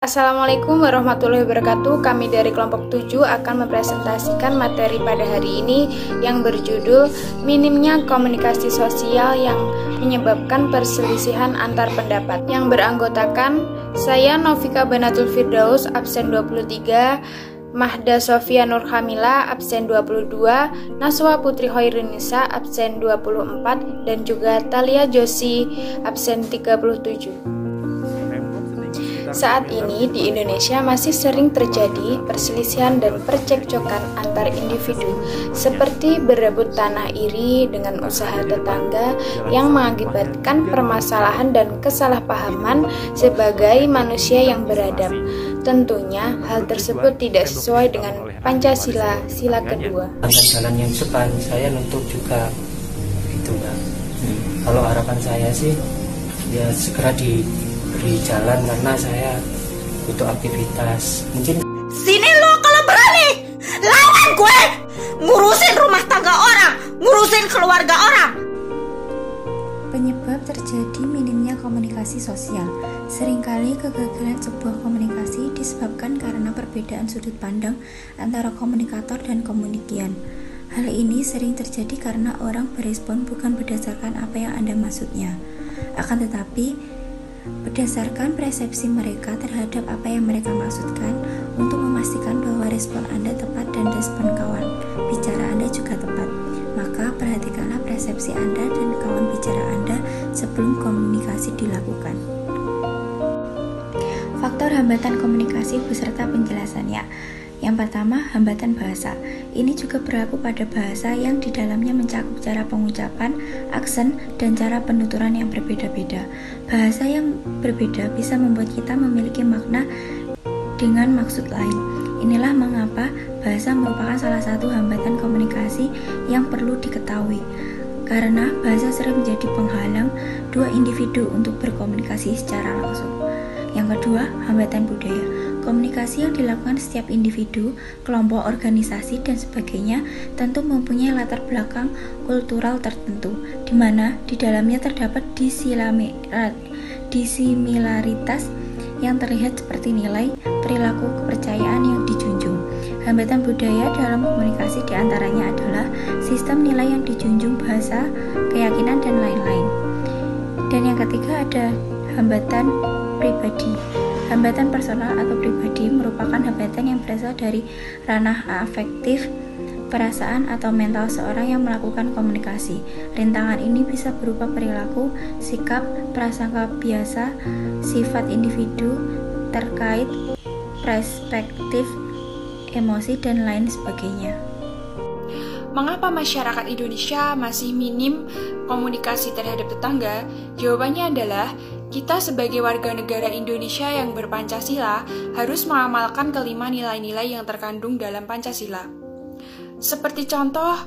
Assalamualaikum warahmatullahi wabarakatuh. Kami dari kelompok 7 akan mempresentasikan materi pada hari ini yang berjudul minimnya komunikasi sosial yang menyebabkan perselisihan antar pendapat, yang beranggotakan saya Novika Banatul Firdaus absen 23, Mahda Sofia Nurhamila absen 22, Naswa Putri Hoirunisa absen 24, dan juga Talia Josi absen 37. Saat ini di Indonesia masih sering terjadi perselisihan dan percekcokan antar individu, seperti berebut tanah iri dengan usaha tetangga yang mengakibatkan permasalahan dan kesalahpahaman sebagai manusia yang beradab. Tentunya hal tersebut tidak sesuai dengan Pancasila, sila kedua. Jalan yang depan, saya nuntut juga itu, Mbak. Kalau harapan saya sih ya segera diberi jalan karena saya butuh aktivitas. Mungkin sini lo kalau berani lawan gue, ngurusin rumah tangga orang, ngurusin keluarga orang. Penyebab terjadi minimnya komunikasi sosial. Seringkali kegagalan sebuah komunikasi disebabkan karena perbedaan sudut pandang antara komunikator dan komunikian. Hal ini sering terjadi karena orang berespon bukan berdasarkan apa yang Anda maksudnya, akan tetapi berdasarkan persepsi mereka terhadap apa yang mereka maksudkan. Untuk memastikan bahwa respon Anda tepat dan respon kawan bicara Anda juga tepat, maka perhatikanlah persepsi Anda dan kawan bicara Anda sebelum komunikasi dilakukan. Faktor hambatan komunikasi beserta penjelasannya. Yang pertama, hambatan bahasa. Ini juga berlaku pada bahasa yang di dalamnya mencakup cara pengucapan, aksen, dan cara penuturan yang berbeda-beda. Bahasa yang berbeda bisa membuat kita memiliki makna dengan maksud lain. Inilah mengapa bahasa merupakan salah satu hambatan komunikasi yang perlu diketahui, karena bahasa sering menjadi penghalang dua individu untuk berkomunikasi secara langsung. Yang kedua, hambatan budaya. Komunikasi yang dilakukan setiap individu, kelompok, organisasi, dan sebagainya tentu mempunyai latar belakang kultural tertentu, di mana di dalamnya terdapat disimilaritas yang terlihat seperti nilai, perilaku, kepercayaan yang dijunjung. Hambatan budaya dalam komunikasi diantaranya adalah sistem nilai yang dijunjung, bahasa, keyakinan, dan lain-lain. Dan yang ketiga ada hambatan pribadi. Hambatan personal atau pribadi merupakan hambatan yang berasal dari ranah afektif, perasaan, atau mental seorang yang melakukan komunikasi. Rintangan ini bisa berupa perilaku, sikap, prasangka biasa, sifat individu terkait perspektif, emosi, dan lain sebagainya. Mengapa masyarakat Indonesia masih minim komunikasi terhadap tetangga? Jawabannya adalah kita sebagai warga negara Indonesia yang berpancasila harus mengamalkan kelima nilai-nilai yang terkandung dalam Pancasila. Seperti contoh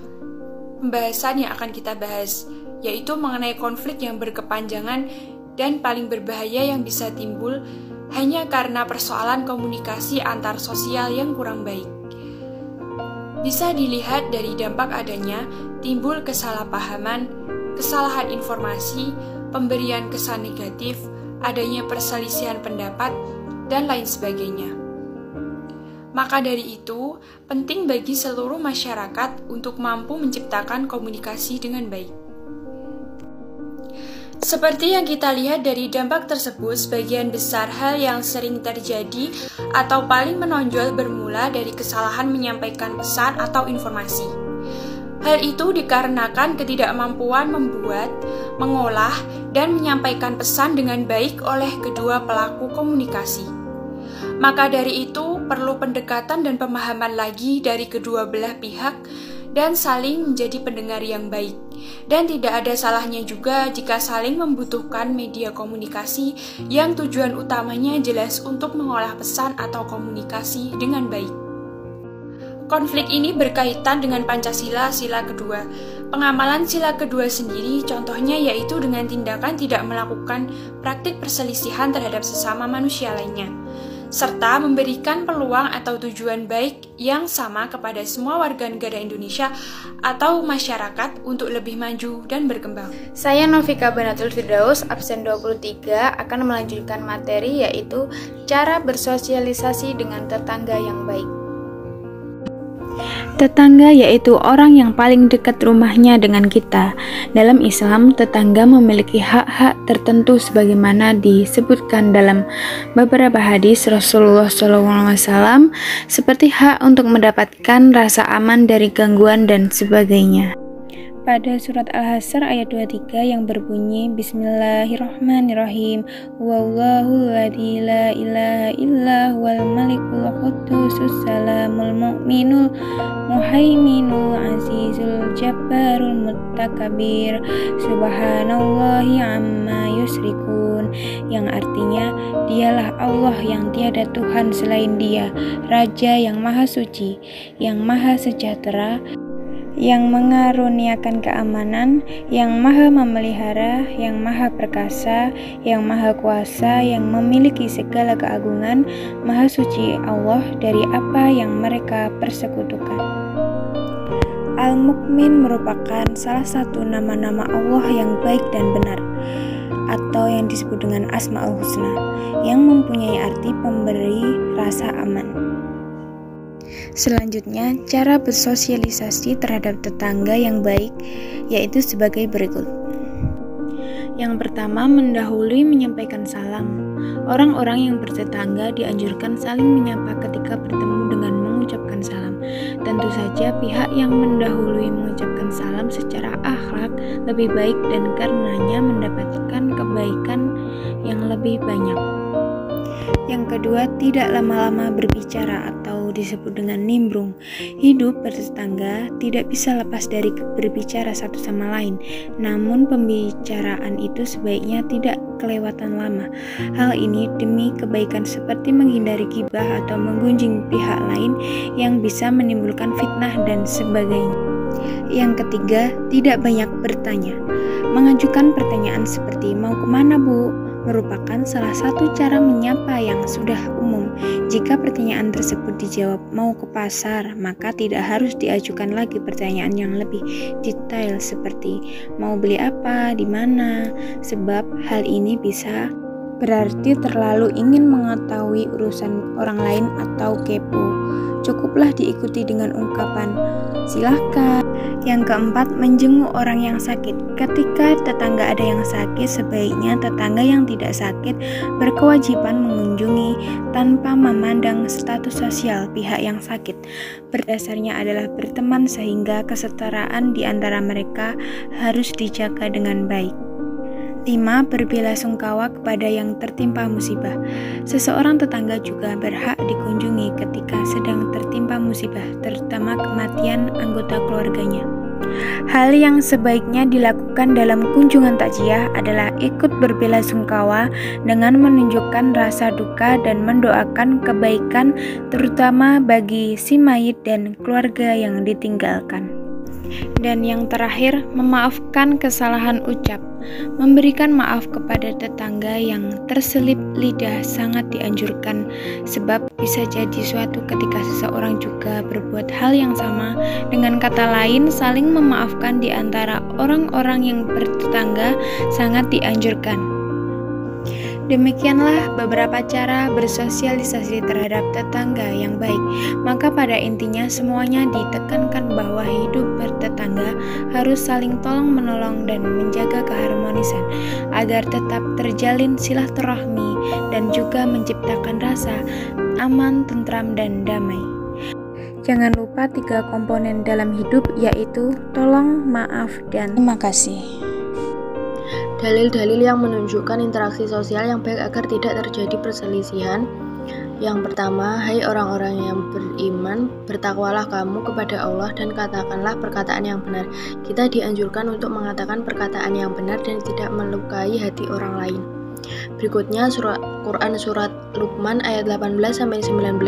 pembahasan yang akan kita bahas, yaitu mengenai konflik yang berkepanjangan dan paling berbahaya yang bisa timbul hanya karena persoalan komunikasi antar sosial yang kurang baik. Bisa dilihat dari dampak adanya timbul kesalahpahaman, kesalahan informasi, pemberian kesan negatif, adanya perselisihan pendapat, dan lain sebagainya. Maka dari itu, penting bagi seluruh masyarakat untuk mampu menciptakan komunikasi dengan baik. Seperti yang kita lihat dari dampak tersebut, sebagian besar hal yang sering terjadi atau paling menonjol bermula dari kesalahan menyampaikan pesan atau informasi. Hal itu dikarenakan ketidakmampuan membuat, mengolah, dan menyampaikan pesan dengan baik oleh kedua pelaku komunikasi. Maka dari itu, perlu pendekatan dan pemahaman lagi dari kedua belah pihak dan saling menjadi pendengar yang baik. Dan tidak ada salahnya juga jika saling membutuhkan media komunikasi yang tujuan utamanya jelas untuk mengolah pesan atau komunikasi dengan baik. Konflik ini berkaitan dengan Pancasila, sila kedua. Pengamalan sila kedua sendiri contohnya yaitu dengan tindakan tidak melakukan praktik perselisihan terhadap sesama manusia lainnya. serta memberikan peluang atau tujuan baik yang sama kepada semua warga negara Indonesia atau masyarakat untuk lebih maju dan berkembang. Saya Novika Banatul Firdaus, absen 23, akan melanjutkan materi yaitu cara bersosialisasi dengan tetangga yang baik. Tetangga yaitu orang yang paling dekat rumahnya dengan kita. Dalam Islam, tetangga memiliki hak-hak tertentu sebagaimana disebutkan dalam beberapa hadis Rasulullah SAW, seperti hak untuk mendapatkan rasa aman dari gangguan dan sebagainya. Pada surat Al-Hasr ayat 23 yang berbunyi Bismillahirrahmanirrahim, Wallahul ladzi la ilaha illa huwal malikul quddusus salamul mu'minul muhaiminul azizul jabbarul mutakabir subhanallahi amma yusrikun, yang artinya dialah Allah yang tiada Tuhan selain Dia, Raja yang maha suci, yang maha sejahtera, yang mengaruniakan keamanan, yang maha memelihara, yang maha perkasa, yang maha kuasa, yang memiliki segala keagungan. Maha suci Allah dari apa yang mereka persekutukan. Al-Mukmin merupakan salah satu nama-nama Allah yang baik dan benar, atau yang disebut dengan Asma'ul Husna, yang mempunyai arti pemberi rasa aman. Selanjutnya, cara bersosialisasi terhadap tetangga yang baik yaitu sebagai berikut. Yang pertama, mendahului menyampaikan salam. Orang-orang yang bertetangga dianjurkan saling menyapa ketika bertemu dengan mengucapkan salam. Tentu saja pihak yang mendahului mengucapkan salam secara akhlak lebih baik dan karenanya mendapatkan kebaikan yang lebih banyak. Yang kedua, tidak lama-lama berbicara atau disebut dengan nimbrung. Hidup bertetangga tidak bisa lepas dari berbicara satu sama lain. Namun pembicaraan itu sebaiknya tidak kelewatan lama. Hal ini demi kebaikan seperti menghindari gibah atau menggunjing pihak lain yang bisa menimbulkan fitnah dan sebagainya. Yang ketiga, tidak banyak bertanya. Mengajukan pertanyaan seperti mau kemana Bu? Merupakan salah satu cara menyapa yang sudah umum. Jika pertanyaan tersebut dijawab mau ke pasar, maka tidak harus diajukan lagi pertanyaan yang lebih detail seperti mau beli apa, di mana, sebab hal ini bisa berarti terlalu ingin mengetahui urusan orang lain atau kepo. Cukuplah diikuti dengan ungkapan silahkan. Yang keempat, menjenguk orang yang sakit. Ketika tetangga ada yang sakit, sebaiknya tetangga yang tidak sakit berkewajiban mengunjungi tanpa memandang status sosial pihak yang sakit. Berdasarnya adalah berteman sehingga kesetaraan di antara mereka harus dijaga dengan baik. 5. Berbelasungkawa kepada yang tertimpa musibah. Seseorang tetangga juga berhak dikunjungi ketika sedang tertimpa musibah, terutama kematian anggota keluarganya. Hal yang sebaiknya dilakukan dalam kunjungan takziah adalah ikut berbelasungkawa dengan menunjukkan rasa duka dan mendoakan kebaikan, terutama bagi si mayit dan keluarga yang ditinggalkan. Dan yang terakhir, memaafkan kesalahan ucap. Memberikan maaf kepada tetangga yang terselip lidah sangat dianjurkan, sebab bisa jadi suatu ketika seseorang juga berbuat hal yang sama. Dengan kata lain, saling memaafkan di antara orang-orang yang bertetangga sangat dianjurkan. Demikianlah beberapa cara bersosialisasi terhadap tetangga yang baik. Maka pada intinya semuanya ditekankan bahwa hidup bertetangga harus saling tolong-menolong dan menjaga keharmonisan agar tetap terjalin silaturahmi dan juga menciptakan rasa aman, tentram, dan damai. Jangan lupa 3 komponen dalam hidup yaitu tolong, maaf, dan terima kasih. Dalil-dalil yang menunjukkan interaksi sosial yang baik agar tidak terjadi perselisihan. Yang pertama, hai orang-orang yang beriman, bertakwalah kamu kepada Allah dan katakanlah perkataan yang benar. Kita dianjurkan untuk mengatakan perkataan yang benar dan tidak melukai hati orang lain. Berikutnya Quran surat Luqman ayat 18-19.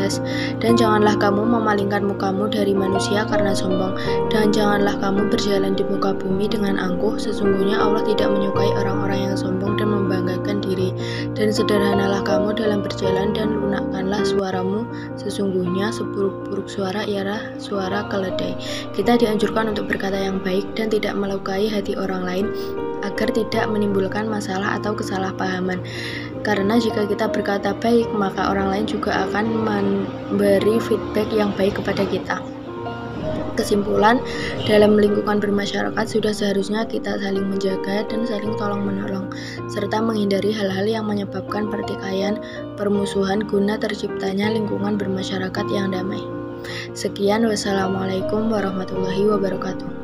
Dan janganlah kamu memalingkan mukamu dari manusia karena sombong, dan janganlah kamu berjalan di muka bumi dengan angkuh. Sesungguhnya Allah tidak menyukai orang-orang yang sombong dan membanggakan diri. Dan sederhanalah kamu dalam berjalan dan lunakkanlah suaramu. Sesungguhnya seburuk-buruk suara ialah suara keledai. Kita dianjurkan untuk berkata yang baik dan tidak melukai hati orang lain, agar tidak menimbulkan masalah atau kesalahpahaman. Karena jika kita berkata baik, maka orang lain juga akan memberi feedback yang baik kepada kita. Kesimpulan, dalam lingkungan bermasyarakat sudah seharusnya kita saling menjaga dan saling tolong-menolong, serta menghindari hal-hal yang menyebabkan pertikaian, permusuhan guna terciptanya lingkungan bermasyarakat yang damai. Sekian, wassalamualaikum warahmatullahi wabarakatuh.